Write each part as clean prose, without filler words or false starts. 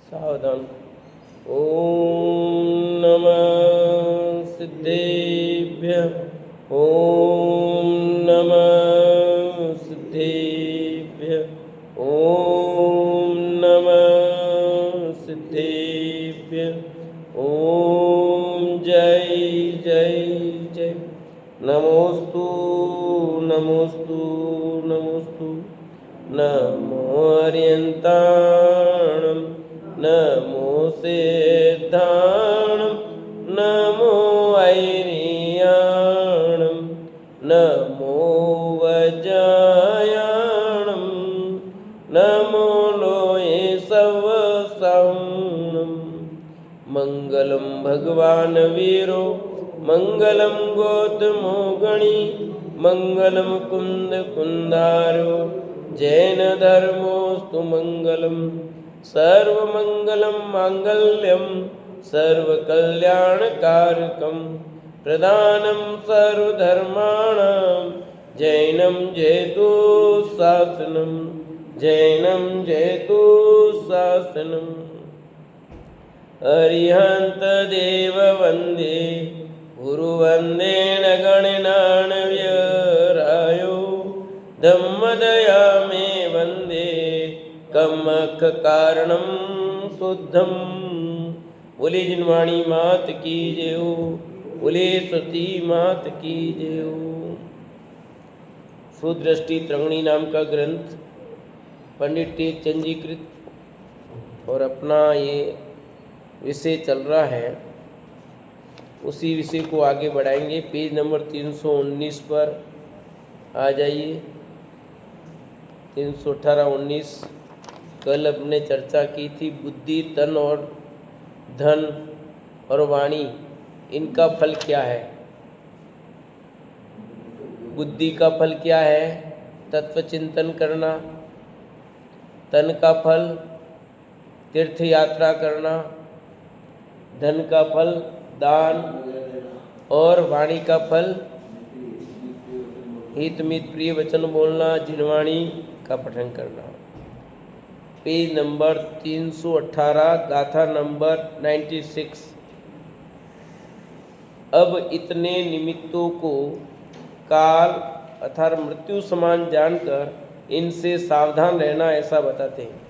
सावधान। ओम नमः सिद्धेभ्यः। ओम नमः सिद्धेभ्यः। ओम नमः सिद्धेभ्यः। ओम जय जय जय। नमोस्तु नमोस्तु नमोस्तु। नमो अर्यन्ताणं नमो सिद्धाणं नमो ऐरियाणं नमो वज्रायाणं नमो लोये सवसाणं। मंगलम भगवान वीरो मंगलम गौतमो गणी मंगलम कुंद कुंदारो जैन धर्मोस्तु मंगलम। सर्वमंगलम मांगल्यम सर्वकल्याणकारकम प्रदानम सर्वधर्माणां जैनम जयतु शासनम जैनम जयतु शासनम। अरिहंत देव वंदे गुरु वंदेन गणनान व्यरायो धम्मदया मे वंदे कमख कारणम शुद्धम। बोले जिनवाणी मात की जय हो, बोले सती मात की जय हो। सुदृष्टि त्रंगणी नाम का ग्रंथ पंडित टी चंजीकृत और अपना ये विषय चल रहा है, उसी विषय को आगे बढ़ाएंगे। पेज नंबर 319 पर आ जाइए। 318-19 कल अपने चर्चा की थी। बुद्धि, तन और धन और वाणी, इनका फल क्या है। बुद्धि का फल क्या है? तत्व चिंतन करना। तन का फल तीर्थ यात्रा करना। धन का फल दान। और वाणी का फल हित मित प्रिय वचन बोलना, जिनवाणी का पठन करना। पेज नंबर 318 गाथा नंबर 96। अब इतने निमित्तों को काल अर्थात मृत्यु समान जानकर इनसे सावधान रहना, ऐसा बताते हैं।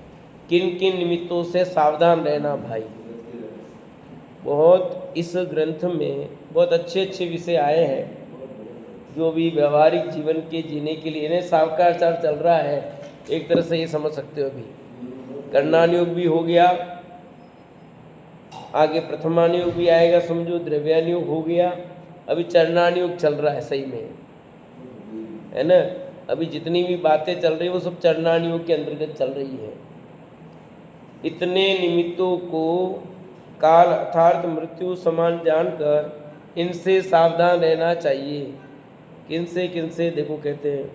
किन किन निमित्तों से सावधान रहना भाई? बहुत इस ग्रंथ में बहुत अच्छे अच्छे विषय आए हैं, जो भी व्यवहारिक जीवन के जीने के लिए इन्हें सावकाचार चल रहा है। एक तरह से ये समझ सकते हो। अभी कर्णानुयोग भी हो गया, आगे प्रथमानुयोग भी आएगा, समझो द्रव्यानुयोग हो गया, अभी चरणानुयोग चल रहा है। सही में है ना? अभी जितनी भी बातें चल रही है वो सब चरणानुयोग के अंतर्गत चल रही है। इतने निमित्तों को काल अर्थात मृत्यु समान जानकर इनसे सावधान रहना चाहिए। किनसे किनसे? देखो कहते हैं,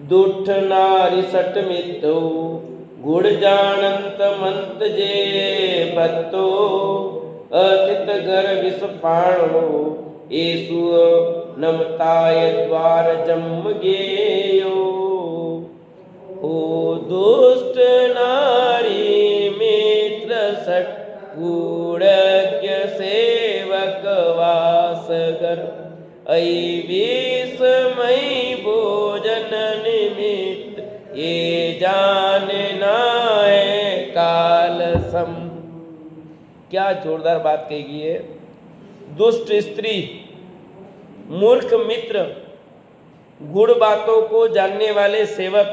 दुष्ट नारी सट मित्रो गुड़ जानंत मंत जे बत्तो अथित गर विष पाणो येसु नमताय द्वार जम गेयो। ओ दुष्ट नारी मित्र सट गुड़ज्ञ सेवक वासगर ऐ विषमयी भोजन निमित्त ये जानना है काल सम। क्या जोरदार बात कही गई है। दुष्ट स्त्री, मूर्ख मित्र, गुड़ बातों को जानने वाले सेवक,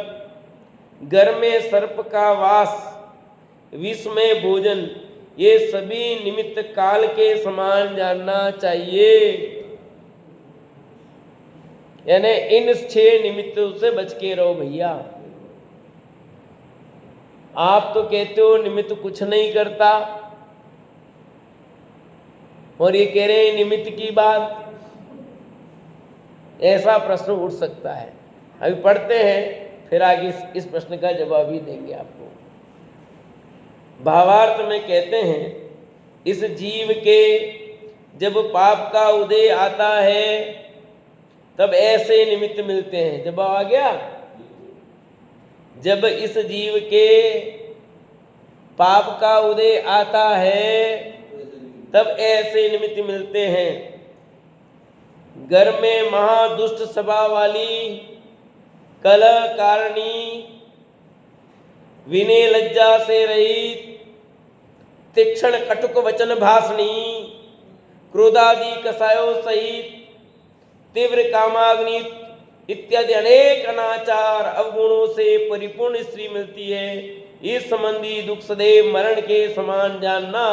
घर में सर्प का वास, विष में भोजन, ये सभी निमित्त काल के समान जानना चाहिए। यानी इन 6 निमित्तों से बच के रहो भैया। आप तो कहते हो निमित्त कुछ नहीं करता, और ये कह रहे हैं निमित्त की बात। ऐसा प्रश्न उठ सकता है। अभी पढ़ते हैं, फिर आगे इस प्रश्न का जवाब ही देंगे आपको। भावार्थ में कहते हैं, इस जीव के जब पाप का उदय आता है तब ऐसे निमित्त मिलते हैं। जब आ गया, जब इस जीव के पाप का उदय आता है तब ऐसे निमित्त मिलते हैं। घर में महादुष्ट स्वभाव वाली, कलह कारिणी, विनय लज्जा से रहित, तीक्ष्ण कटुक वचन भाषणी, क्रोधादि कसायों सहित, तीव्र कामाग्नि इत्यादि अनेक अनाचार अवगुणों से परिपूर्ण स्त्री मिलती है। इस संबंधी दुख सदैव मरण के समान जानना।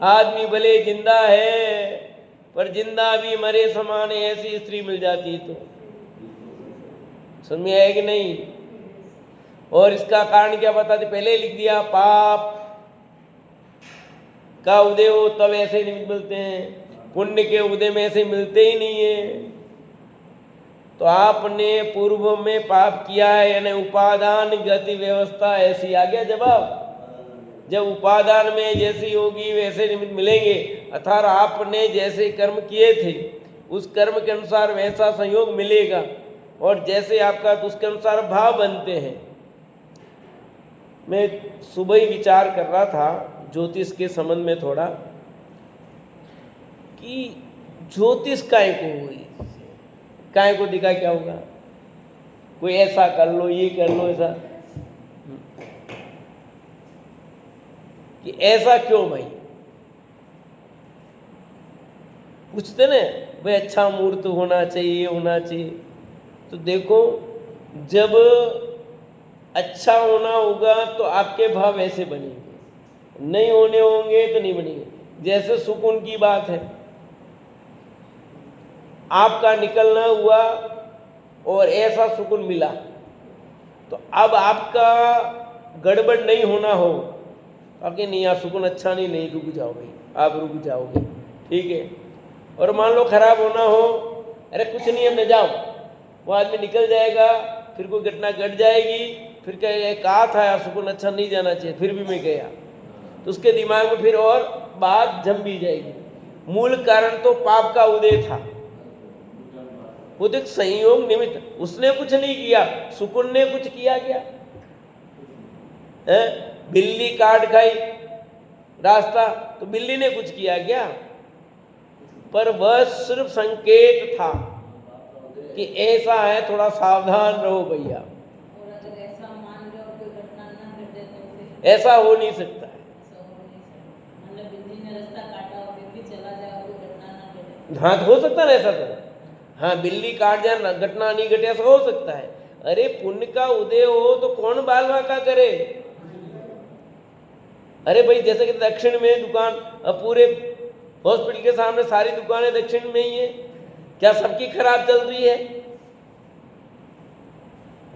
आदमी भले जिंदा है पर जिंदा भी मरे समान ऐसी स्त्री मिल जाती तो समझ में आए कि नहीं। और इसका कारण क्या बताते, पहले लिख दिया, पाप का उदय हो तब ऐसे निमित्त मिलते हैं, पुण्य के उदय में ऐसे मिलते ही नहीं है। तो आपने पूर्व में पाप किया है, यानी उपादान गति व्यवस्था ऐसी। आ गया जवाब। जब उपादान में जैसी होगी वैसे निमित्त मिलेंगे, अर्थात आपने जैसे कर्म किए थे उस कर्म के अनुसार वैसा संयोग मिलेगा, और जैसे आपका तो उसके अनुसार भाव बनते हैं। मैं सुबह ही विचार कर रहा था ज्योतिष के संबंध में थोड़ा, कि ज्योतिष काय को हुई, काय को दिखा क्या होगा, कोई ऐसा कर लो, ये कर लो, ऐसा कि ऐसा क्यों भाई, पूछते ना भाई अच्छा मुहूर्त होना चाहिए, होना चाहिए। तो देखो जब अच्छा होना होगा तो आपके भाव ऐसे बनेंगे, नहीं होने होंगे तो नहीं बनेंगे। जैसे सुकून की बात है, आपका निकलना हुआ और ऐसा सुकून मिला, तो अब आपका गड़बड़ नहीं होना हो, आपके नहीं यार सुकून अच्छा नहीं, रुक जाओ भाई, आप रुक जाओगे, ठीक है। और मान लो खराब होना हो, अरे कुछ नहीं हमने जाओ, वो आदमी निकल जाएगा, फिर कोई घटना घट जाएगी, फिर कहा था यार सुकून अच्छा नहीं जाना चाहिए, फिर भी मैं गया, तो उसके दिमाग में फिर और बात जम भी जाएगी। मूल कारण तो पाप का उदय था, वो देख संयोग निमित्त, उसने कुछ नहीं किया, सुकून ने कुछ किया क्या है? बिल्ली काट खाई रास्ता, तो बिल्ली ने कुछ किया क्या? पर वह सिर्फ संकेत था कि ऐसा है, थोड़ा सावधान रहो भैया। और अगर ऐसा मान लो कोई घटना ना घटे तो ऐसा हो नहीं सकता है। मतलब बिल्ली ने रास्ता काटा और बिल्ली चला जाए, कोई घटना ना घटे। हाँ तो हो सकता है ऐसा, तो हाँ बिल्ली काट जाए घटना नहीं घटे, ऐसा हो सकता है। अरे पुण्य का उदय हो तो कौन बाल वाका करे। अरे भाई जैसे कि दक्षिण में दुकान, अब पूरे हॉस्पिटल के सामने सारी दुकानें दक्षिण में ही है, क्या सबकी खराब चल रही है?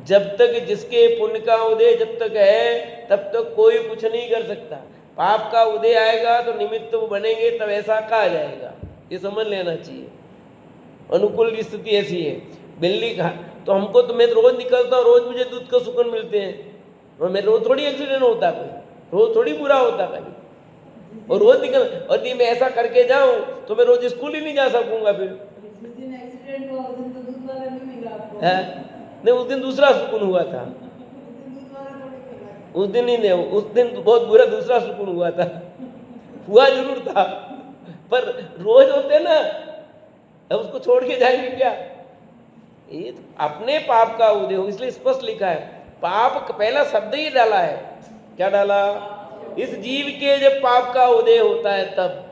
जब तक जिसके पुण्य का उदय जब तक है तब तक कोई कुछ नहीं कर सकता। पाप का उदय आएगा तो निमित्त वो बनेंगे, तब ऐसा कहा जाएगा, ये समझ लेना चाहिए। अनुकूल स्थिति ऐसी है। बिल्ली खा तो हमको, तो मैं रोज निकलता हूँ, रोज मुझे दूध का सुकून मिलते हैं, और मैं रोज थोड़ी एक्सीडेंट होता, कोई रोज थोड़ी बुरा होता कभी, और रोज निकल, और नहीं मैं ऐसा करके जाऊं तो मैं रोज स्कूल ही नहीं जा सकूंगा। फिर जिस दिन एक्सीडेंट हुआ उस दिन तो दूध वाला नहीं मिला आपको है नहीं, उस दिन दूसरा सुकून हुआ था, दूध वाला थोड़ी मिला। उस दिन ही नहीं, उस दिन बहुत बुरा दूसरा सुकून हुआ था, हुआ जरूर था, पर रोज होते ना, अब उसको छोड़ के जाएंगे क्या? ये तो अपने पाप का उदय हो, इसलिए स्पष्ट लिखा है। पाप पहला शब्द ही डाला है, क्या डाला? इस जीव के जब पाप का उदय होता है तब,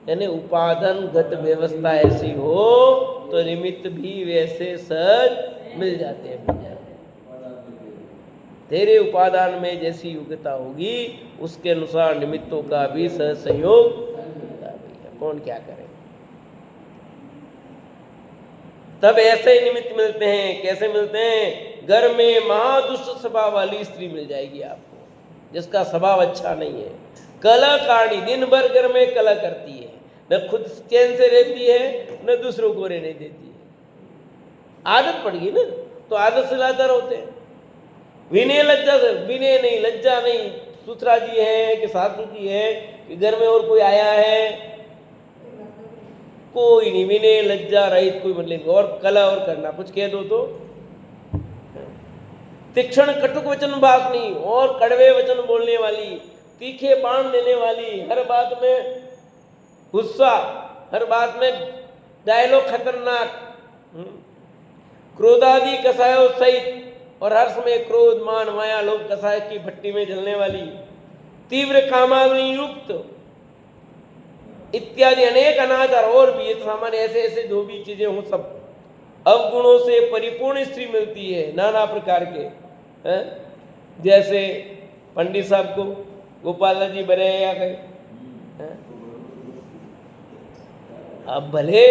यानी उपादान गत व्यवस्था ऐसी हो तो निमित्त भी वैसे सज मिल जाते हैं, मिल जाते हैं। तेरे उपादान में जैसी योग्यता होगी उसके अनुसार निमित्तों का भी सहयोग होता है भैया, कौन क्या करे। तब ऐसे ही निमित्त मिलते हैं। कैसे मिलते हैं? घर में महादुष्ट स्वभाव वाली स्त्री मिल जाएगी आपको, जिसका स्वभाव अच्छा नहीं है, कलह कारणी, दिन भर घर में कलह करती है, न खुद चैन से रहती है न दूसरों को रहने देती है। आदत पड़ गई ना, तो आदत से लाचार होते हैं। विनय लज्जा से, विनय नहीं, लज्जा नहीं, सुथरा जी है कि सासू जी है कि घर में और कोई आया है, कोई नहीं, विनय लज्जा रहित कोई मतलब, और कला और करना, कुछ कह दो तो तीक्ष्ण कटुक वचन भाषणी और कड़वे वचन बोलने वाली, तीखे बाण देने वाली, हर बात में गुस्सा, हर बात में डायलॉग खतरनाक, क्रोधादि कसायों सहित और हर समय क्रोध मान माया लोभ कसाय की भट्टी में जलने वाली, तीव्र कामाग्नि युक्त इत्यादि अनेक अनाचार और भी, ये तो सामान्य ऐसे ऐसे जो भी चीजें हों सब अवगुणों से परिपूर्ण स्त्री मिलती है, नाना प्रकार के हैं? जैसे पंडित साहब को गोपाल जी बरे या गए, अब भले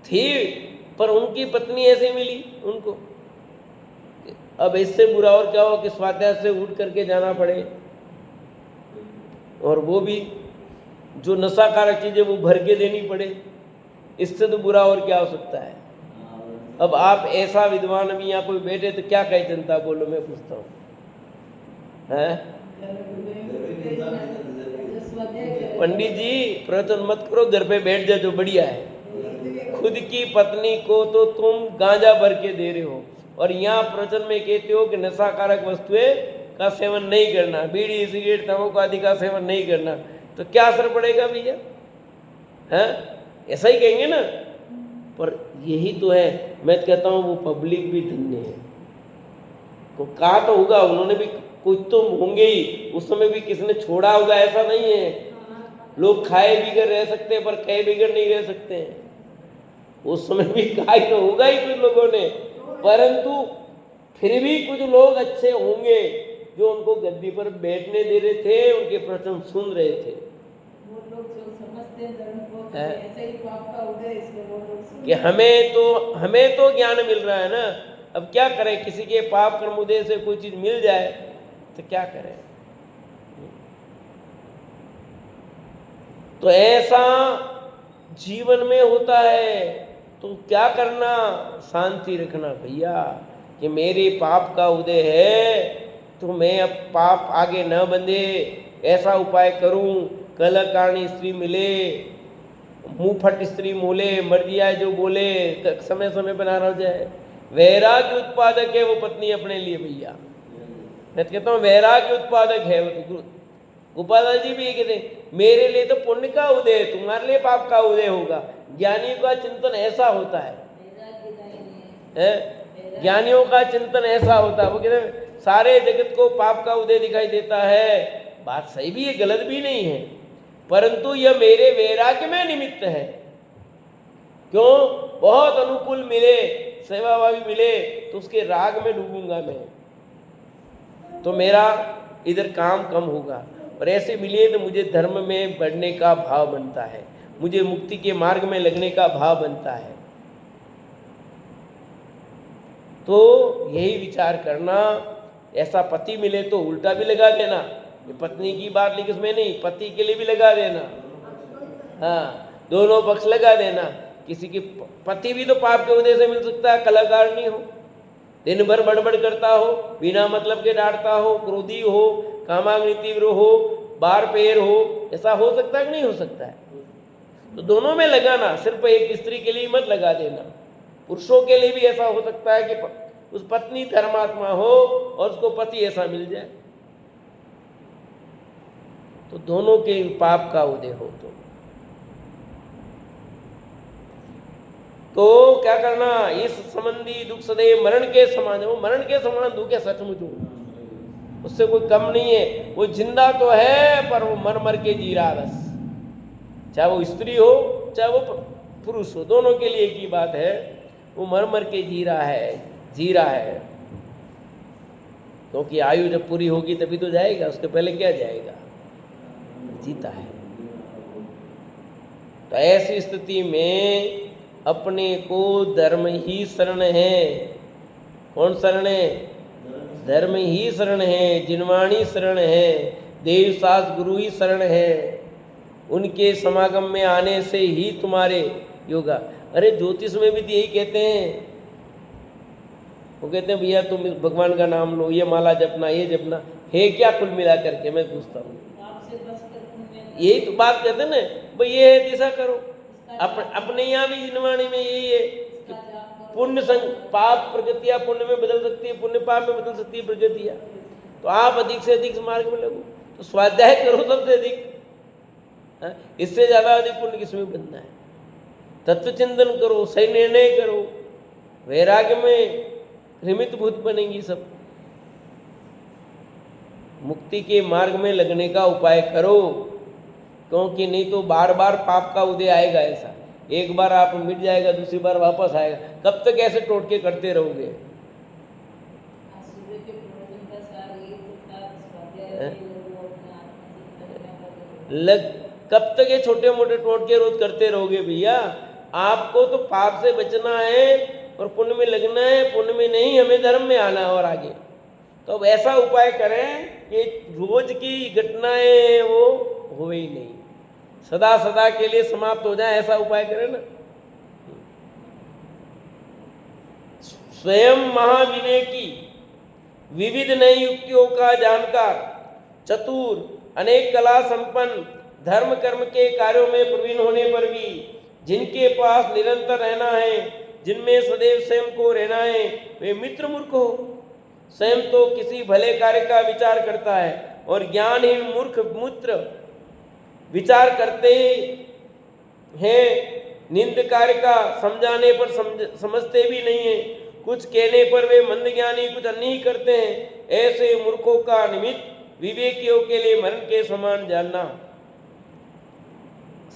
थी पर उनकी पत्नी ऐसे मिली उनको, अब इससे बुरा और क्या हो कि स्वाध्याय से उठ करके जाना पड़े, और वो भी जो नशाकारक चीजें वो भर के देनी पड़े, इससे तो बुरा और क्या हो सकता है। अब आप ऐसा विद्वान भी यहाँ कोई बैठे तो क्या कहे जनता, बोलो मैं पूछता हूँ, हैं? पंडित जी प्रवचन मत करो, घर पे बैठ जाओ, जो बढ़िया है। खुद की पत्नी को तो तुम गांजा भर के दे रहे हो, और यहाँ प्रवचन में कहते हो कि नशाकारक वस्तुएं का सेवन नहीं करना, बीड़ी सिगरेट तंबाकू आदि का सेवन नहीं करना, तो क्या असर पड़ेगा भैया, हैं? ऐसा ही कहेंगे ना। पर यही तो है, मैं कहता हूँ वो पब्लिक भी धन्य है। तो कहा तो होगा उन्होंने भी, कुछ तो होंगे ही, उस समय भी किसने छोड़ा होगा ऐसा नहीं है। लोग खाए बिगड़ रह सकते हैं पर कहे बिगड़ नहीं रह सकते हैं, उस समय भी कहा तो होगा ही कुछ लोगों ने, परंतु फिर भी कुछ लोग अच्छे होंगे जो उनको गद्दी पर बैठने दे रहे थे, उनके प्रवचन सुन रहे थे। वो लोग जो समझते हैं धर्म को ऐसे ही पाप का उदय, इसलिए वो लोग कि हमें तो ज्ञान मिल रहा है ना, अब क्या करें, किसी के पाप कर्म उदय से कोई चीज मिल जाए तो क्या करें। तो ऐसा जीवन में होता है, तो क्या करना, शांति रखना भैया, कि मेरे पाप का उदय है तो मैं अब पाप आगे न बंधे, ऐसा उपाय करूं, कलकारणी स्त्री मिले, मुंह फट स्त्री मोले, मर्जी आए जो बोले, समय समय बना रह जाए। वैराग्य उत्पादक है वो पत्नी अपने लिए भैया, मैं तो कहता हूँ वैराग्य उत्पादक है वो। गोपाल जी भी ये कहते मेरे लिए तो पुण्य का उदय, तुम्हारे लिए पाप का उदय होगा। ज्ञानियों का चिंतन ऐसा होता है, ज्ञानियों का चिंतन ऐसा होता है। वो कहते हैं सारे जगत को पाप का उदय दिखाई देता है, बात सही भी है, गलत भी नहीं है, परंतु यह मेरे वैराग्य में निमित्त है। क्यों? बहुत अनुकूल मिले, सेवाभावी मिले तो उसके राग में डूबूंगा मैं, तो मेरा इधर काम कम होगा, और ऐसे मिले तो मुझे धर्म में बढ़ने का भाव बनता है, मुझे मुक्ति के मार्ग में लगने का भाव बनता है। तो यही विचार करना, ऐसा पति मिले तो उल्टा भी लगा देना, ये पत्नी की बात लिखी उसमें नहीं, पति के लिए भी लगा देना, हाँ दोनों पक्ष लगा देना। किसी की पति भी तो पाप के उदय से मिल सकता है, कलाकार नहीं हो, दिन भर बड़बड़ करता हो, बिना मतलब के डांटता हो, क्रोधी हो, कामाग्नि तीव्र हो, बार पैर हो, ऐसा हो सकता है कि नहीं हो सकता है? तो दोनों में लगाना, सिर्फ एक स्त्री के लिए मत लगा देना, पुरुषों के लिए भी ऐसा हो सकता है कि उस पत्नी धर्मात्मा हो और उसको पति ऐसा मिल जाए, तो दोनों के पाप का उदय हो। तो क्या करना, इस संबंधी दुख सदैव मरण के समान है। वो मरण के समान दुख है सचमुच, उससे कोई कम नहीं है। वो जिंदा तो है पर वो मर मर के जी रहा बस, चाहे वो स्त्री हो चाहे वो पुरुष हो, दोनों के लिए एक ही बात है, वो मर मर के जी रहा है। क्योंकि आयु जब पूरी होगी तभी तो जाएगा, उसके पहले क्या जाएगा, जीता है। तो ऐसी स्थिति में अपने को धर्म ही शरण है। कौन शरण है? धर्म ही शरण है, जिनवाणी शरण है, देव सास गुरु ही शरण है। उनके समागम में आने से ही तुम्हारे योगा। अरे ज्योतिष में भी यही कहते हैं, वो कहते हैं भैया तुम भगवान का नाम लो, ये माला जपना, ये जपना है क्या कुल मिला करके? मैं पूछता हूँ, यही तो बात कहते हैं ना भाई, ये है दिशा करो। अपने यहाँ भी जिनवाणी में यही है पाप प्रकृतियां पुण्य में बदल सकती है, पुण्य पाप में बदल सकती है प्रकृतियां। तो आप अधिक से अधिक मार्ग में लगो, तो स्वाध्याय करो सबसे अधिक, इससे ज्यादा अधिक पुण्य किसमें बनना है। तत्व चिंतन करो, सही निर्णय करो, वैराग्य में निमित्त भूत बनेंगी सब। मुक्ति के मार्ग में लगने का उपाय करो, क्योंकि नहीं तो बार बार पाप का उदय आएगा। ऐसा एक बार आप मिट जाएगा, दूसरी बार वापस आएगा। कब तक ऐसे टोटके करते रहोगे? सूर्य के प्रवचन का सार यही तो था, स्वाध्याय लोगों अपने आत्मचिंतन में कब तक ये छोटे मोटे टोटके रोज करते रहोगे भैया? आपको तो पाप से बचना है और पुण्य में लगना है, पुण्य में नहीं, हमें धर्म में आना है और आगे। तो अब ऐसा उपाय करें कि रोज की घटनाएं वो हो ही नहीं, सदा सदा के लिए समाप्त हो जाए, ऐसा उपाय करें ना। स्वयं महाविनय की विविध नई युक्तियों का जानकार, चतुर, अनेक कला संपन्न, धर्म कर्म के कार्यों में प्रवीण होने पर भी जिनके पास निरंतर रहना है, जिनमें सदैव स्वयं को रहना है, वे मित्र मूर्ख हो। स्वयं तो किसी भले कार्य का विचार करता है और ज्ञानहीन मूर्ख मित्र विचार करते हैं, निंद कार्य का समझाने पर समझते भी नहीं है, कुछ कहने पर वे मंदज्ञानी कुछ अन्य ही करते हैं। ऐसे मूर्खों का निमित्त विवेकियों के लिए मरण के समान जानना।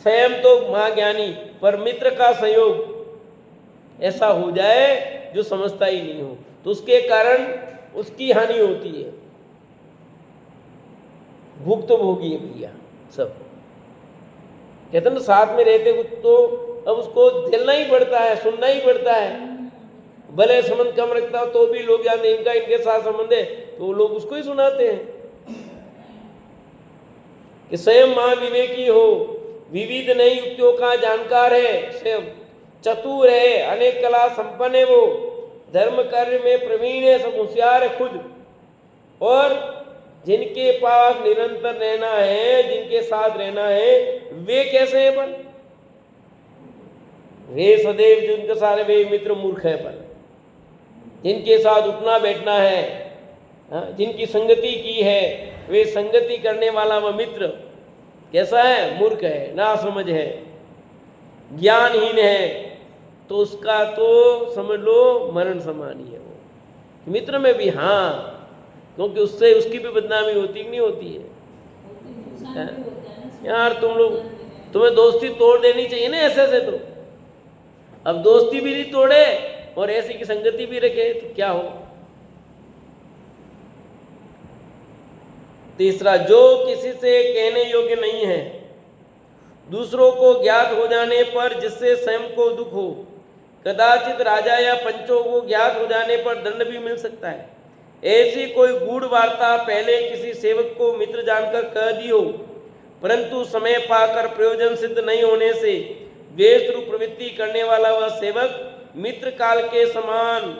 स्वयं तो महाज्ञानी पर मित्र का सहयोग ऐसा हो जाए जो समझता ही नहीं हो, तो उसके कारण उसकी हानि होती है। भुगत तो भोगी है भैया सब। कहते हैं ना, साथ में रहते कुछ तो अब उसको झेलना ही पड़ता है, सुनना ही पड़ता है। भले संबंध कम रखता हो तो भी लोग जानते इनका इनके साथ संबंध है, तो लोग उसको ही सुनाते हैं। कि स्वयं महाविवेकी हो, विविध नई युक्तियों का जानकार है, स्वयं चतुर है, अनेक कला संपन्न है, वो धर्म कार्य में प्रवीण है, सब होशियार है खुद, और जिनके पास निरंतर रहना है, जिनके साथ रहना है, वे कैसे हैं? पर वे सदैव जिनके सारे वे मित्र मूर्ख है। पर जिनके साथ उठना बैठना है, जिनकी संगति की है, वे संगति करने वाला वह मित्र कैसा है? मूर्ख है, ना समझ है, ज्ञानहीन है, तो उसका तो समझ लो मरण समान ही है वो। मित्र में भी हाँ, क्योंकि उससे उसकी भी बदनामी होती नहीं होती है। यार तुम लोग, तुम्हें दोस्ती तोड़ देनी चाहिए ना ऐसे से। तो अब दोस्ती भी नहीं तोड़े और ऐसी की संगति भी रखे तो क्या हो? तीसरा, जो किसी से कहने योग्य नहीं है, दूसरों को ज्ञात हो जाने पर जिससे स्वयं को दुख हो, कदाचित राजा या पंचों को ज्ञात हो जाने पर दंड भी मिल सकता है, ऐसी कोई गूढ़ वार्ता पहले किसी सेवक को मित्र जानकर कह दी हो, परंतु समय पाकर प्रयोजन सिद्ध नहीं होने से द्वेष रूप प्रवृत्ति करने वाला वह सेवक मित्र काल के समान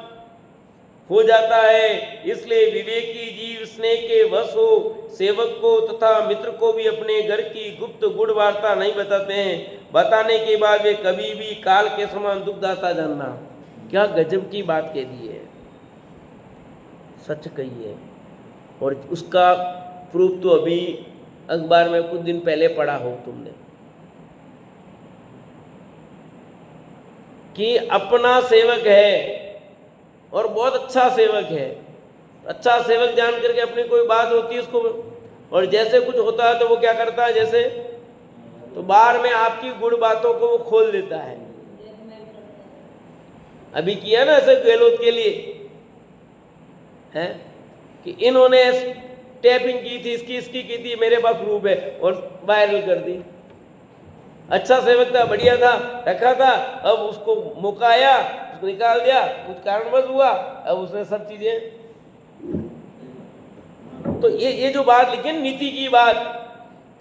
हो जाता है। इसलिए विवेकी जीव स्नेह के वश हो सेवक को तथा मित्र को भी अपने घर की गुप्त गूढ़ वार्ता नहीं बताते हैं। बताने के बाद वे कभी भी काल के समान दुखदाता जानना। क्या गजब की बात कह दी है, सच कही है। और उसका प्रूफ तो अभी अखबार में कुछ दिन पहले पढ़ा हो तुमने कि अपना सेवक है और बहुत अच्छा सेवक है, अच्छा सेवक जान करके अपनी कोई बात होती है उसको, और जैसे कुछ होता है तो वो क्या करता है, जैसे तो बाहर में आपकी गुड़ बातों को वो खोल देता है। अभी किया ना ऐसे गहलोत के लिए है कि इन्होंने टैपिंग की थी, इसकी की थी, मेरे पास प्रूफ है, और वायरल कर दी। अच्छा सेवक था, बढ़िया था, रखा था, अब उसको मौका आया, उसको निकाल दिया, कुछ कारणवश हुआ, अब उसने सब चीजें। तो ये जो बात लिखी नीति की बात,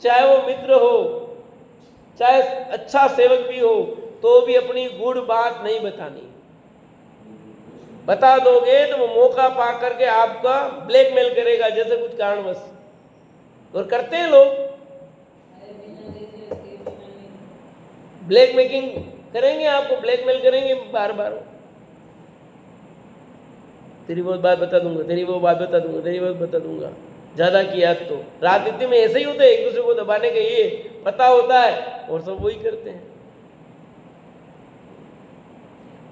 चाहे वो मित्र हो चाहे अच्छा सेवक भी हो, तो भी अपनी गूढ़ बात नहीं बतानी। बता दोगे तो वो मौका पा करके आपका ब्लैकमेल करेगा, जैसे कुछ कारणवश, और करते हैं लोग। ब्लैक मेकिंग करेंगे, आपको ब्लैकमेल करेंगे बार बार। तेरी वो बात बता दूंगा, तेरी वो बात बता दूंगा, तेरी बात बता दूंगा। ज़्यादा किया तो राजनीति में ऐसे ही होता है, एक दूसरे को दबाने का ये पता होता है और सब वही करते हैं।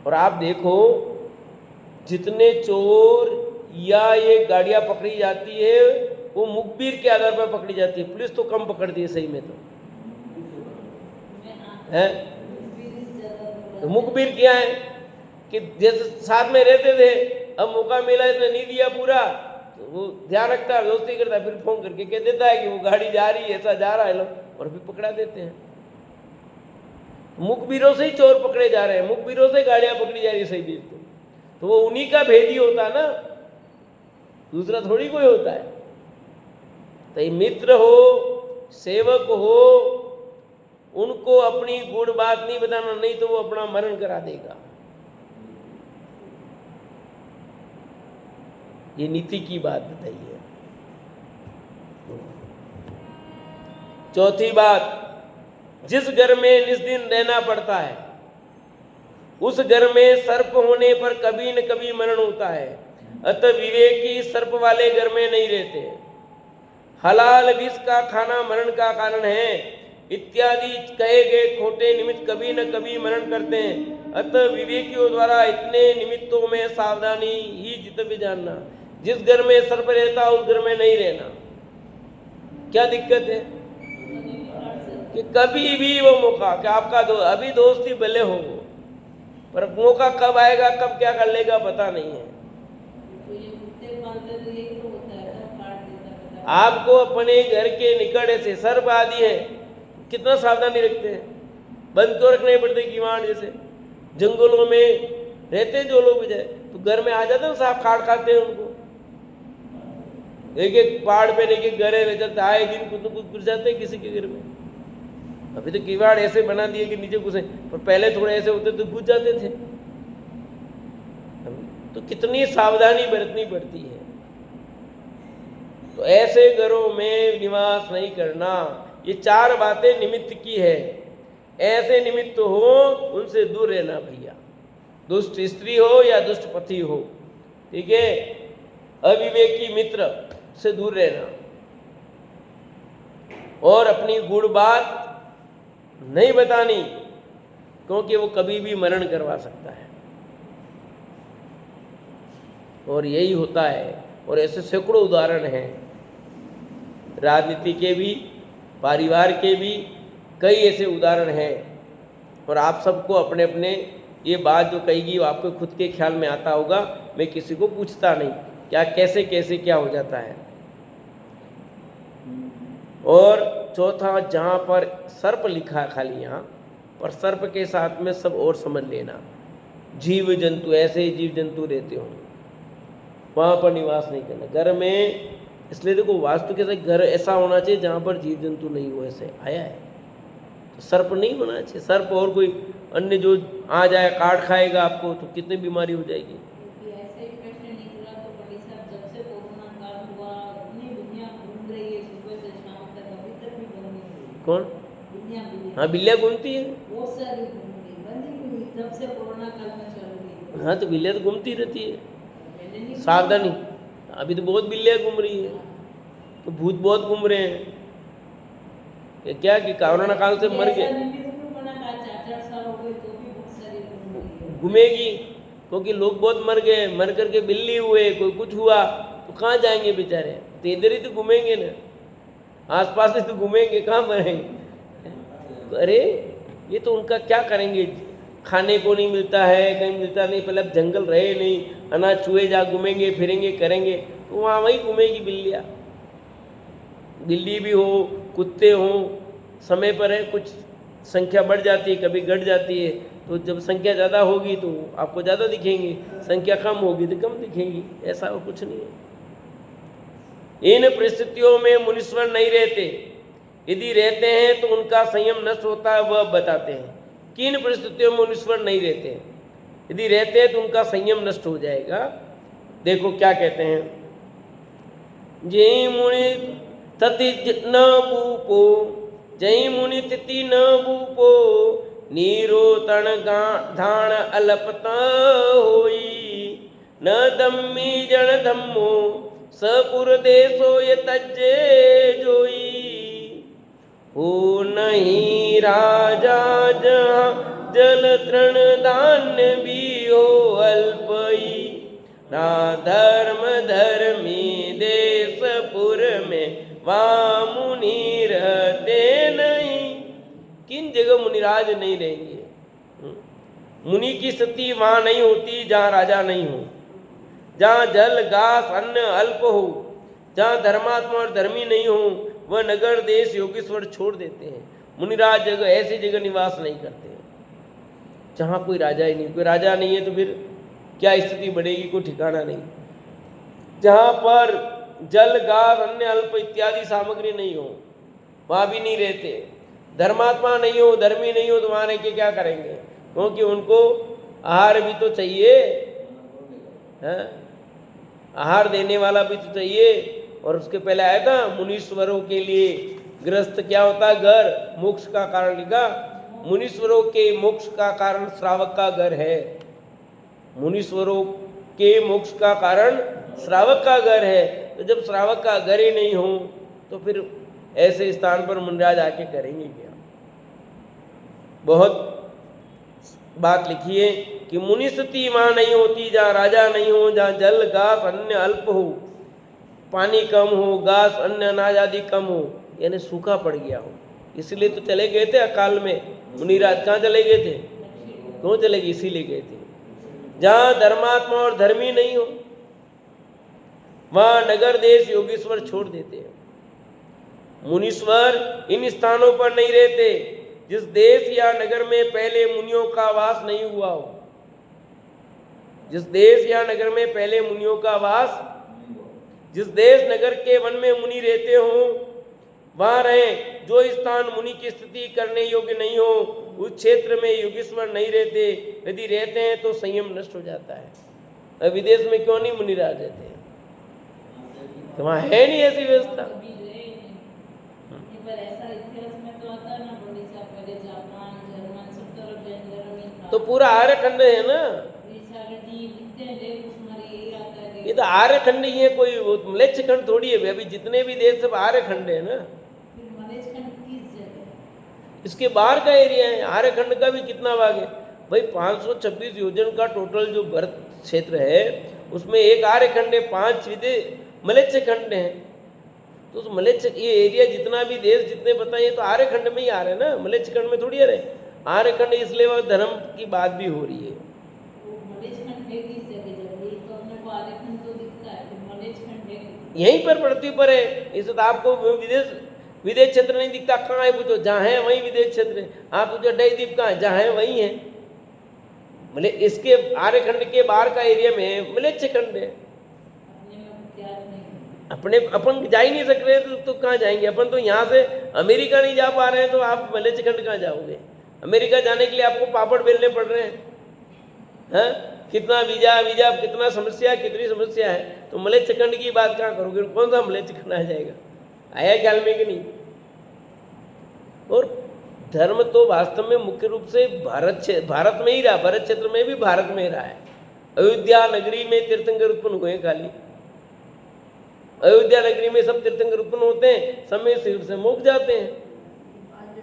और आप देखो जितने चोर या ये गाड़ियां पकड़ी जाती है वो मुखबिर के आधार पर पकड़ी जाती है, पुलिस तो कम पकड़ती है सही में तो है। तो मुखबिर क्या है कि जैसे साथ में रहते थे, अब मौका मिला इसने नहीं दिया पूरा, तो वो ध्यान रखता है, दोस्ती करता है, फिर फोन करके कह देता है कि वो गाड़ी जा रही है, ऐसा जा रहा है लोग, और फिर पकड़ा देते हैं। मुखबिरों से ही चोर पकड़े जा रहे हैं, मुखबिरों से गाड़ियां पकड़ी जा रही है सही बीच तो वो उन्हीं का भेदी होता है ना, दूसरा थोड़ी कोई होता है। तो ये मित्र हो, सेवक हो, उनको अपनी गुड़ बात नहीं बताना, नहीं तो वो अपना मरण करा देगा। ये नीति की बात बताई है। चौथी बात, जिस घर में निस दिन रहना पड़ता है उस घर में सर्प होने पर कभी न कभी मरण होता है, अतः विवेकी सर्प वाले घर में नहीं रहते। हलाल विष का खाना मरण का कारण है इत्यादि कहे गए खोटे निमित्त कभी न कभी मरण करते हैं, अतः विवेकियों द्वारा इतने निमित्तों में सावधानी ही जितव्य जानना। जिस घर में सर्प रहता उस घर में नहीं रहना। क्या दिक्कत है कि कभी भी वो मौका कि आपका अभी दोस्ती भले हो, पर मौका कब आएगा कब क्या कर लेगा पता नहीं है। आपको अपने घर के निकट ऐसे सर्प आदि है, कितना सावधानी रखते हैं, बंद तो रखने पड़ते किवाड़। जैसे जंगलों में रहते जो लोग जाए तो घर में आ जाते हैं, सांप काट खाते हैं उनको। एक एक पहाड़ पे एक एक घर है, वैसे आए दिन कुछ न कुछ घुस जाते हैं किसी के घर में। अभी तो किवाड़ ऐसे बना दिए कि नीचे घुसे, पर पहले थोड़े ऐसे होते तो घुस जाते थे। तो कितनी सावधानी बरतनी पड़ती है। तो ऐसे घरों में निवास नहीं करना। ये चार बातें निमित्त की है। ऐसे निमित्त हो उनसे दूर रहना भैया, दुष्ट स्त्री हो या दुष्ट पति हो, ठीक है। अविवेकी मित्र से दूर रहना और अपनी गुड़ बात नहीं बतानी, क्योंकि वो कभी भी मरण करवा सकता है। और यही होता है। और ऐसे सैकड़ों उदाहरण हैं, राजनीति के भी, परिवार के भी कई ऐसे उदाहरण हैं। और आप सबको अपने अपने ये बात जो कहेगी वो आपको खुद के ख्याल में आता होगा। मैं किसी को पूछता नहीं क्या कैसे कैसे क्या हो जाता है। और चौथा, जहाँ पर सर्प लिखा है खाली यहाँ पर सर्प के साथ में सब और समझ लेना। जीव जंतु, ऐसे जीव जंतु रहते हो वहाँ पर निवास नहीं करना घर में। इसलिए देखो वास्तु के साथ घर ऐसा होना चाहिए जहाँ पर जीव जंतु नहीं हो। ऐसे आया है तो सर्प नहीं होना चाहिए। सर्प और कोई अन्य जो आ जाए काट खाएगा आपको तो कितनी बीमारी हो जाएगी। ऐसे ही प्रश्न निकला तो बड़ी साहब, जब से कोरोना काल हुआ इतनी दुनिया घूम रही है सुबह से शाम तक, अभी तक भी बंद नहीं हुई। कौन? दुनिया। हाँ, बिल्लियाँ घूमती है, बहुत सारी घूम रही, बंद ही नहीं हुई जब से कोरोना काल में चल रही है। हाँ तो बिल्लियाँ तो घूमती रहती है, पहले नहीं सावधानी। अभी तो बहुत बिल्लियाँ घूम रही है, तो भूत बहुत घूम रहे हैं। क्या कि कोरोना काल से मर गए, घूमेगी क्योंकि लोग बहुत मर गए, मर करके बिल्ली हुए, कोई कुछ हुआ तो कहाँ जाएंगे बेचारे। तो इधर ही तो घूमेंगे ना, आसपास ही तो घूमेंगे, कहाँ मरेंगे। अरे ये तो उनका क्या करेंगे, खाने को नहीं मिलता है, कहीं मिलता नहीं, पहले अब जंगल रहे नहीं, अनाज चूहे जा घूमेंगे फिरेंगे करेंगे, तो वहाँ वहीं घूमेगी बिल्लियाँ। बिल्ली भी हो, कुत्ते हो, समय पर है, कुछ संख्या बढ़ जाती है, कभी घट जाती है। तो जब संख्या ज़्यादा होगी तो आपको ज़्यादा दिखेंगी, संख्या कम होगी तो कम दिखेंगी, ऐसा और कुछ नहीं है। इन परिस्थितियों में मुनीश्वर नहीं रहते, यदि रहते हैं तो उनका संयम नष्ट होता है। वह बताते हैं किन परिस्थितियों में मुनीश्वर नहीं रहते, यदि रहते हैं तो उनका संयम नष्ट हो जाएगा। देखो क्या कहते हैं, जय मुनि तति न भूपो, जय मुनि तिथि न भूपो, नीरो तण धान अलपत होई, न धम्मी जन धम्मो सपुर देशो ये तज्जे जोई। हो नहीं राजा जहाँ जल तृण धान्य भी हो अल्पई। ना धर्म धर्मी देशपुर में वहाँ मुनि रहते नहीं। किन जगह मुनिराज नहीं रहेंगे? मुनि की स्थिति वहाँ नहीं होती जहाँ राजा नहीं हो, जहाँ जल घास अन्न अल्प हो, जहाँ धर्मात्मा और धर्मी नहीं हो, वह नगर देश योगेश्वर छोड़ देते हैं। मुनिराज जगह ऐसी जगह निवास नहीं करते हैं जहाँ कोई राजा ही नहीं। कोई राजा नहीं है तो फिर क्या स्थिति बढ़ेगी, कोई ठिकाना नहीं। जहाँ पर जल घास अन्न अल्प इत्यादि सामग्री नहीं हो वहाँ भी नहीं रहते। धर्मात्मा नहीं हो, धर्मी नहीं हो तो वहाँ रह के क्या करेंगे? क्योंकि उनको आहार भी तो चाहिए, है? आहार देने वाला भी तो चाहिए। और उसके पहले आया था मुनीश्वरों के लिए गृहस्थ क्या होता है? घर। मोक्ष का कारण लिखा, मुनीश्वरों के मोक्ष का कारण श्रावक का घर है। मुनीश्वरों के मोक्ष का कारण श्रावक का घर है। तो जब श्रावक का घर ही नहीं हो तो फिर ऐसे स्थान पर मुनिराज आके करेंगे क्या? बहुत बात लिखी है कि मुनि स्थिति वहाँ नहीं होती जहाँ राजा नहीं हो, जहाँ जल घास अन्न अल्प हो, पानी कम हो, घास अन्न अनाज आदि कम हो, यानी सूखा पड़ गया हो। इसलिए तो चले गए थे अकाल में। मुनिराज कहाँ चले गए थे? क्यों चले गए? इसीलिए गए थे। जहाँ धर्मात्मा और धर्मी नहीं हो वहाँ नगर देश योगेश्वर छोड़ देते हैं। मुनीश्वर इन स्थानों पर नहीं रहते जिस देश या नगर में पहले मुनियों का वास नहीं हुआ हो। जिस देश या नगर में पहले मुनियों का वास, जिस देश नगर के वन में मुनि रहते हो वहाँ रहे। जो स्थान मुनि की स्थिति करने योग्य नहीं हो उस क्षेत्र में योगेश्वर नहीं रहते। यदि रहते हैं तो संयम नष्ट हो जाता है। अब विदेश में क्यों नहीं मुनिराज रहते हैं? तो वहाँ है नहीं ऐसी व्यवस्था। तो पूरा आर्यखंड है ना, ये तो आर्यखंड ही है, कोई मलेच्छ खंड थोड़ी है। अभी जितने भी देश सब आर्यखंड है ना। इसके बाहर का एरिया है। आर्यखंड का भी कितना भाग है भाई? 526 योजन का टोटल जो भारत क्षेत्र है उसमें एक आर्यखंड है, 5 मलेच्छ खंड हैं। तो उस मलेच्छ ये एरिया जितना भी देश जितने बताइए तो आर्यखंड में ही आ रहे हैं ना, मलेच्छ खंड में थोड़ी आ रहे। आर्यखंड इसलिए वह धर्म की बात भी हो रही है। यहीं पर पृथ्वी पर है। इस तो आपको विदेश क्षेत्र नहीं दिखता। कहाँ है पूछो? जहाँ है वहीं विदेश क्षेत्र है। आप पूछो डयद्वीप कहाँ है? जहाँ है वहीं है। मतलब इसके आर्यखंड के बाहर का एरिया में मलेच्छ खंड है। अपने अपन जा ही नहीं सक रहे तो कहाँ जाएंगे? अपन तो यहाँ से अमेरिका नहीं जा पा रहे हैं तो आप मलेच्छ खंड कहाँ जाओगे? अमेरिका जाने के लिए आपको पापड़ बेलने पड़ रहे हैं। हाँ, कितना वीजा कितना समस्या, कितनी समस्या है। तो मलेच्छ खंड की बात कहाँ करोगे? कौन सा मलेच्छ खंड आ जाएगा? आया ख्याल में कि नहीं? और धर्म तो वास्तव में मुख्य रूप से भारत में ही रहा। भारत क्षेत्र में भी भारत में रहा है। अयोध्या नगरी में तीर्थंकर उत्पन्न हुए। खाली अयोध्या नगरी में सब तीर्थंकर उत्पन्न होते हैं, सब में सिर से मोक्ष जाते हैं।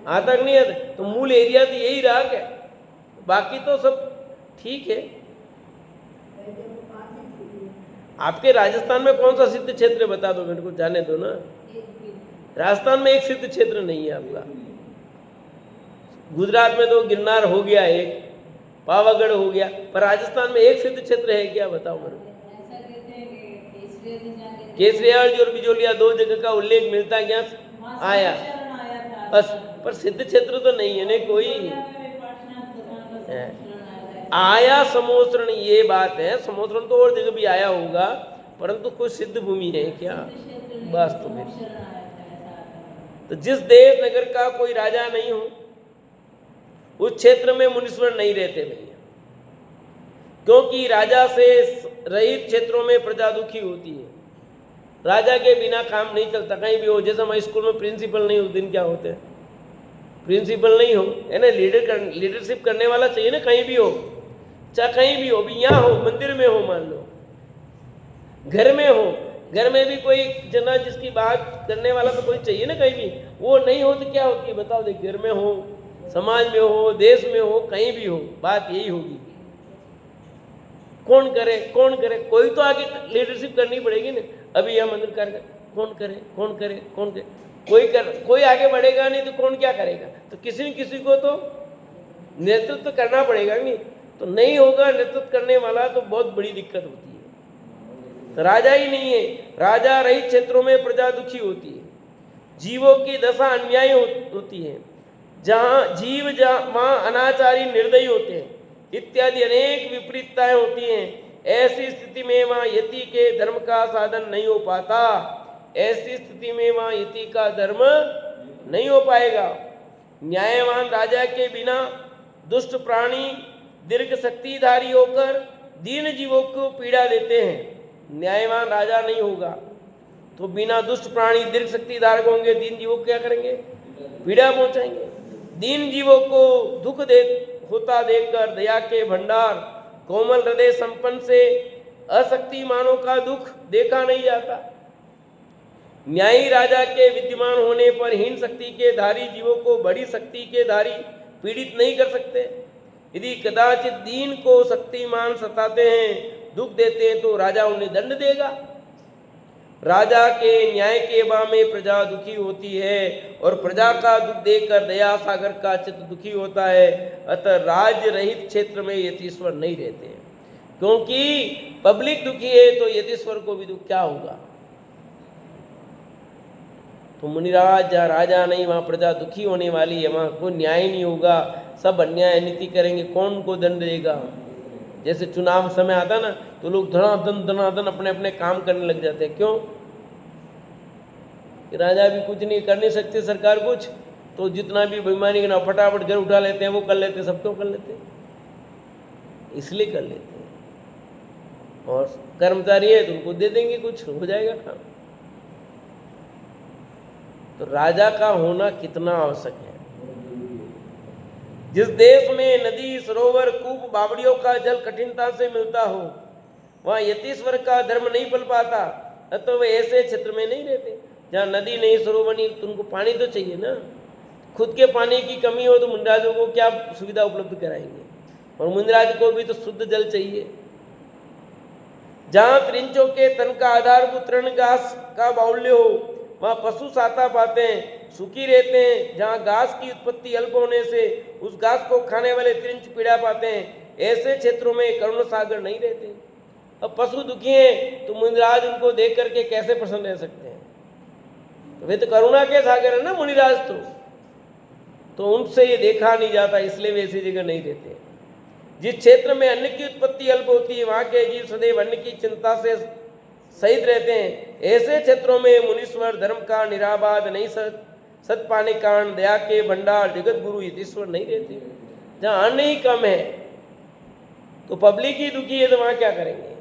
आता नहीं आता? तो मूल एरिया तो यही रहा क्या? बाकी तो सब ठीक है। आपके राजस्थान में कौन सा सिद्ध क्षेत्र बता दो मेरे को, जाने दो ना। राजस्थान में एक सिद्ध क्षेत्र नहीं है आपका। गुजरात में तो गिरनार हो गया, एक पावागढ़ हो गया, पर राजस्थान में एक सिद्ध क्षेत्र है क्या? बताओ मेरे को। केसरिया और बिजोलिया 2 जगह का उल्लेख मिलता है क्या? आया बस, पर सिद्ध क्षेत्र तो नहीं है ना कोई। आया समोसरण, ये बात है। समोसरण तो और जगह भी आया होगा, परंतु कोई सिद्ध भूमि है क्या वास्तव में? तो जिस देश नगर का कोई राजा नहीं हो उस क्षेत्र में मुनीश्वर नहीं रहते भैया। क्योंकि राजा से रहित क्षेत्रों में प्रजा दुखी होती है। राजा के बिना काम नहीं चलता कहीं भी हो। जैसे हमारे स्कूल में प्रिंसिपल नहीं, उस दिन क्या होते हैं? प्रिंसिपल नहीं हो, है ना, लीडरशिप करने वाला चाहिए ना। कहीं भी हो, चाहे कहीं भी हो, भी यहाँ हो, मंदिर में हो, मान लो घर में हो, घर में भी कोई जना जिसकी बात करने वाला तो कोई चाहिए ना, कहीं भी वो नहीं हो तो क्या होती है बताओ। देखिए घर में हो, समाज में हो, देश में हो, कहीं भी हो, बात यही होगी। कौन करे कौन करे, कोई तो आगे लीडरशिप करनी पड़ेगी ना। अभी यह मंदिर कार्य कौन करे कौन करे कौन करे, कोई आगे बढ़ेगा नहीं तो कौन क्या करेगा। तो किसी न किसी को तो नेतृत्व करना पड़ेगा नहीं, तो नहीं होगा नेतृत्व करने वाला तो बहुत बड़ी दिक्कत होती है। तो राजा ही नहीं है, राजा रहित क्षेत्रों में प्रजा दुखी होती है, जीवों की दशा अन्यायी होती है, जहाँ जीव वहाँ अनाचारी निर्दयी होते हैं इत्यादि अनेक विपरीतताएं होती हैं। ऐसी स्थिति में वहाँ यति के धर्म का साधन नहीं हो पाता। ऐसी स्थिति में वहाँ यति का धर्म नहीं हो पाएगा। न्यायवान राजा के बिना दुष्ट प्राणी दीर्घ शक्तिधारी होकर दीन जीवों को पीड़ा देते हैं। न्यायवान राजा नहीं होगा तो बिना दुष्ट प्राणी दीर्घ शक्तिधारक होंगे, दीन जीवों को क्या करेंगे, पीड़ा पहुंचाएंगे। दीन जीवों को दुख होता देखकर दया के भंडार कोमल हृदय संपन्न से अशक्तिमानों का दुख देखा नहीं जाता। न्यायी राजा के विद्यमान होने पर हीन शक्ति के धारी जीवों को बड़ी शक्ति के धारी पीड़ित नहीं कर सकते। यदि कदाचित दीन को शक्तिमान सताते हैं, दुख देते हैं तो राजा उन्हें दंड देगा। राजा के न्याय के अभाव में प्रजा दुखी होती है और प्रजा का दुख देखकर दया सागर का चित्त दुखी होता है। अतः राज्य रहित क्षेत्र में यतीश्वर नहीं रहते, क्योंकि पब्लिक दुखी है तो यतीश्वर को भी दुख क्या होगा। तो मुनिराज जहाँ राजा नहीं वहाँ प्रजा दुखी होने वाली है, वहाँ कोई न्याय नहीं होगा, सब अन्याय नीति करेंगे, कौन को दंड देगा। जैसे चुनाव समय आता ना तो लोग धनाधन अपने अपने काम करने लग जाते हैं। क्यों कि राजा भी कुछ नहीं कर नहीं सकते, सरकार कुछ, तो जितना भी बेईमानी करना फटाफट घर उठा लेते हैं, वो कर लेते हैं। सब क्यों कर लेते हैं, इसलिए कर लेते हैं। और कर्मचारी है तो उनको दे देंगे, कुछ हो जाएगा काम। तो राजा का होना कितना आवश्यक है। जिस देश में नदी सरोवर कूप बावड़ियों का जल कठिनता से मिलता हो वहाँ यतीश्वर का धर्म नहीं पल पाता। अतः वे ऐसे क्षेत्र में नहीं रहते जहाँ नदी नहीं सरोवर नहीं, तो उनको पानी तो चाहिए ना। खुद के पानी की कमी हो तो मुंडराजों को क्या सुविधा उपलब्ध कराएंगे, और मुंडराज को भी तो शुद्ध जल चाहिए। जहाँ त्रिंचों के तन का आधारभूत तृण घास का बाहुल्य हो वहाँ पशु साता पाते हैं, सुखी रहते हैं। जहाँ घास की उत्पत्ति अल्प होने से उस घास को खाने वाले त्रिंच पीड़ा पाते हैं, ऐसे क्षेत्रों में करुण सागर नहीं रहते। अब पशु दुखी हैं तो मुनिराज उनको देख करके कैसे प्रसन्न रह सकते हैं। तो वे तो करुणा के सागर है ना मुनिराज, तो उनसे ये देखा नहीं जाता, इसलिए वे ऐसी जगह नहीं रहते। जिस क्षेत्र में अन्न की उत्पत्ति अल्प होती है वहाँ के जीव सदैव अन्न की चिंता से सहित रहते हैं। ऐसे क्षेत्रों में मुनीश्वर धर्म का निराबाद नहीं सत पाने कारण दया के भंडार जगत गुरु यतीश्वर नहीं रहते। जहाँ अन्न ही कम है तो पब्लिक ही दुखी है, तो वहाँ क्या करेंगे,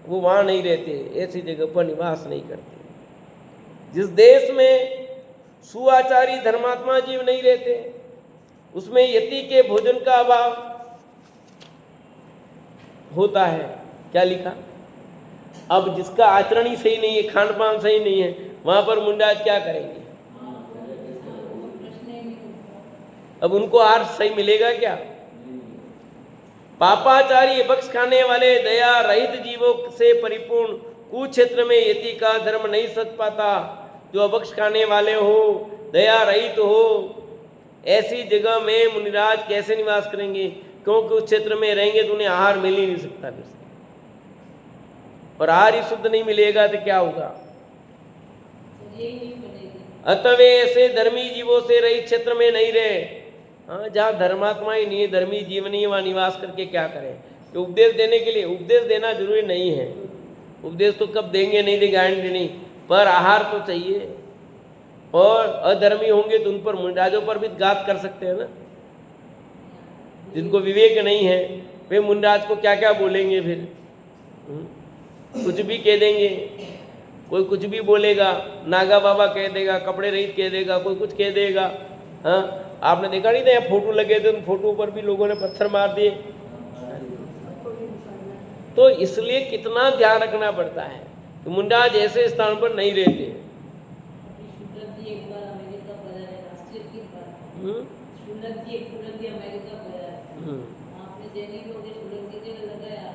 वो वहाँ नहीं रहते, ऐसी जगह पर निवास नहीं करते। जिस देश में सुआचारी धर्मात्मा जीव नहीं रहते उसमें यति के भोजन का अभाव होता है। क्या लिखा, अब जिसका आचरण ही सही नहीं है, खान पान सही नहीं है, वहां पर मुंडाज क्या करेंगे। अब उनको आहार सही मिलेगा क्या। पापाचारी बख्श खाने वाले दया रहित जीवों से परिपूर्ण कुक्षेत्र में यति का धर्म नहीं सत पाता। जो अबख्श खाने वाले हो, दया रहित हो, ऐसी जगह में मुनिराज कैसे निवास करेंगे, क्योंकि उस क्षेत्र में रहेंगे तो उन्हें आहार मिल ही नहीं सकता। और आहार ही शुद्ध नहीं मिलेगा तो क्या होगा। अतः वे ऐसे धर्मी जीवों से रहित क्षेत्र में नहीं रहे। हाँ, जहाँ धर्मात्मा ही नहीं है, धर्मी जीव नहीं है, वहाँ निवास करके क्या करें। तो उपदेश देने के लिए उपदेश देना जरूरी नहीं है, उपदेश तो कब देंगे नहीं देंगे गारंटी नहीं, पर आहार तो चाहिए। और अधर्मी होंगे तो उन पर मुंडाजों पर भी घात कर सकते हैं ना। जिनको विवेक नहीं है वे मुंडाज को क्या क्या बोलेंगे, फिर कुछ भी कह देंगे, कोई कुछ भी बोलेगा, नागा बाबा कह देगा, कपड़े रहित कह देगा, कोई कुछ कह देगा। हाँ, आपने देखा नहीं था यहाँ फोटो लगे थे, उन फोटो पर भी लोगों ने पत्थर मार दिए। तो इसलिए कितना ध्यान रखना पड़ता है कि मुनिराज ऐसे स्थान पर नहीं रहते। अभी शुल्लक जी एक बार अमेरिका पधारे, आश्चर्य की बात। हम्म, शुल्लक जी अमेरिका पधारे। हम्म, आपने जैनी लोग शुल्लक जी के लिए लगाया,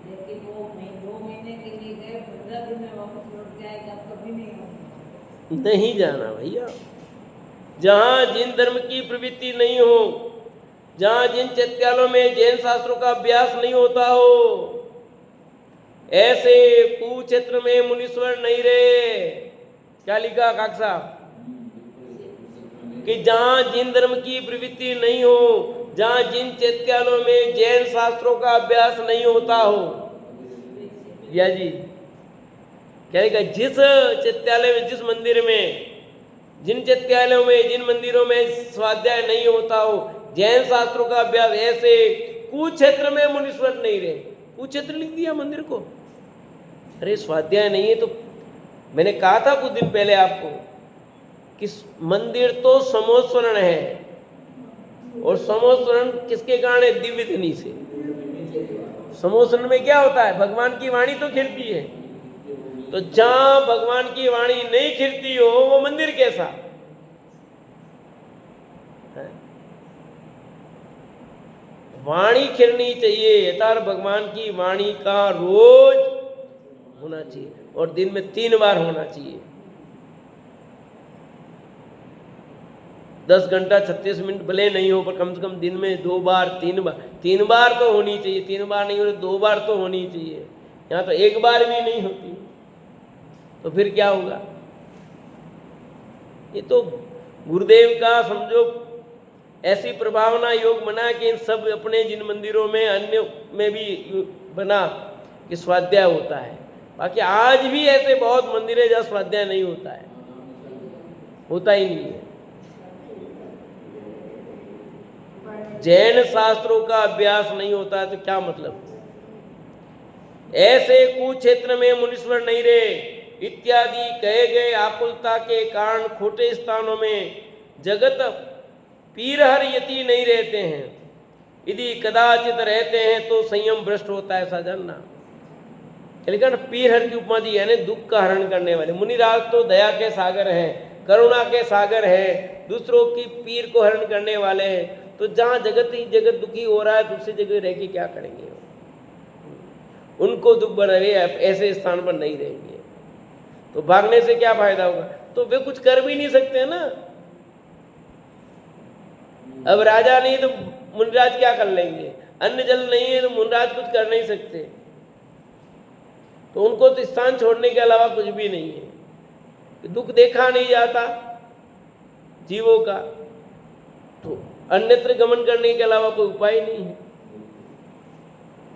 लेकिन वो 2 महीने के लिए गए, 15 दिन में वापस लौट के आए कि आप कभी नहीं आओगे। नहीं जाना भैया। जहाँ जिन धर्म की प्रवृत्ति नहीं हो, जहाँ जिन चैत्यालयों में जैन शास्त्रों का अभ्यास नहीं होता हो, ऐसे कुक्षेत्र में मुनीश्वर नहीं रहे। क्या लिखा काका साहब? कि जहाँ जिन धर्म की प्रवृत्ति नहीं हो, जहाँ जिन चैत्यालयों में जैन शास्त्रों का अभ्यास नहीं होता हो। या जी क्या लिखा? जिस चैत्यालय में, जिस मंदिर में, जिन चैत्यालयों में, जिन मंदिरों में स्वाध्याय नहीं होता हो, जैन शास्त्रों का अभ्यास, ऐसे कुक्षेत्र में मुनीश्वर नहीं रहे। कुक्षेत्र लिख दिया मंदिर को। अरे स्वाध्याय नहीं है तो मैंने कहा था कुछ दिन पहले आपको कि मंदिर तो समोस्वरण है, और समोस्वरण किसके कारण है? दिव्य ध्वनि से। समोस्वरण में क्या होता है? भगवान की वाणी तो खिलती है। तो जहां भगवान की वाणी नहीं खिलती हो वो मंदिर कैसा है? वाणी खिलनी चाहिए, यथार्थ भगवान की वाणी का रोज होना चाहिए, और दिन में 3 बार होना चाहिए। 10 घंटा 36 मिनट भले नहीं हो, पर कम से कम दिन में 2 बार 3 बार तो होनी चाहिए। 3 बार नहीं हो तो 2 बार तो होनी चाहिए। यहाँ तो 1 बार भी नहीं होती, तो फिर क्या होगा? ये तो गुरुदेव का समझो ऐसी प्रभावना योग बना कि इन सब अपने जिन मंदिरों में, अन्य में भी बना कि स्वाध्याय होता है। बाकी आज भी ऐसे बहुत मंदिर है जहाँ स्वाध्याय नहीं होता है, होता ही नहीं है। जैन शास्त्रों का अभ्यास नहीं होता है तो क्या मतलब? ऐसे कुक्षेत्र में मुनीश्वर नहीं रहे इत्यादि कहे गए आकुलता के कारण खोटे स्थानों में जगत पीरहर यति नहीं रहते हैं। यदि कदाचित रहते हैं तो संयम भ्रष्ट होता है, ऐसा जानना। लेकिन पीरहर की उपमा दी है, दुख का हरण करने वाले। मुनिराज तो दया के सागर हैं, करुणा के सागर है, दूसरों की पीर को हरण करने वाले हैं। तो जहाँ जगत दुखी हो रहा है तो उसी जगह रह के क्या करेंगे? उनको दुख बना रहे, ऐसे स्थान पर नहीं रहेंगे तो भागने से क्या फायदा होगा? तो वे कुछ कर भी नहीं सकते ना। अब राजा नहीं तो मुनिराज क्या कर लेंगे? अन्न जल नहीं है तो मुनिराज कुछ कर नहीं सकते। तो उनको तो स्थान छोड़ने के अलावा कुछ भी नहीं है। दुख देखा नहीं जाता जीवों का, तो अन्यत्र गमन करने के अलावा कोई उपाय नहीं है।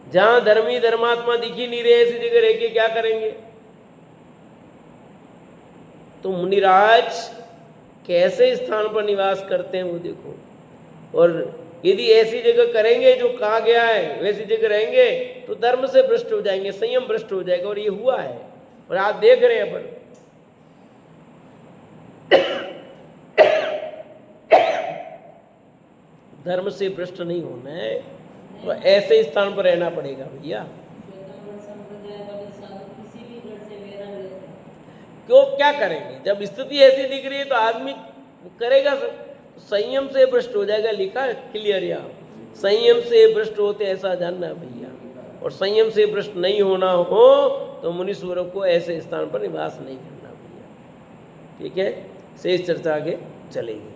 जहां धर्मी धर्मात्मा दिख ही नहीं रहे, ऐसी जगह रह के क्या करेंगे? तो मुनिराज कैसे स्थान पर निवास करते हैं वो देखो। और यदि ऐसी जगह करेंगे जो कहा गया है वैसी जगह रहेंगे तो धर्म से भ्रष्ट हो जाएंगे, संयम भ्रष्ट हो जाएगा। और ये हुआ है और आप देख रहे हैं अपन। धर्म से भ्रष्ट नहीं होना है तो ऐसे स्थान पर रहना पड़ेगा भैया। क्यों क्या करेंगे? जब स्थिति ऐसी दिख रही है तो आदमी करेगा सब। संयम से भ्रष्ट हो जाएगा, लिखा क्लियर यहाँ, संयम से भ्रष्ट होते ऐसा जानना भैया। और संयम से भ्रष्ट नहीं होना हो तो मुनीश्वरों को ऐसे स्थान पर निवास नहीं करना भैया। ठीक है, शेष चर्चा आगे चलेगी।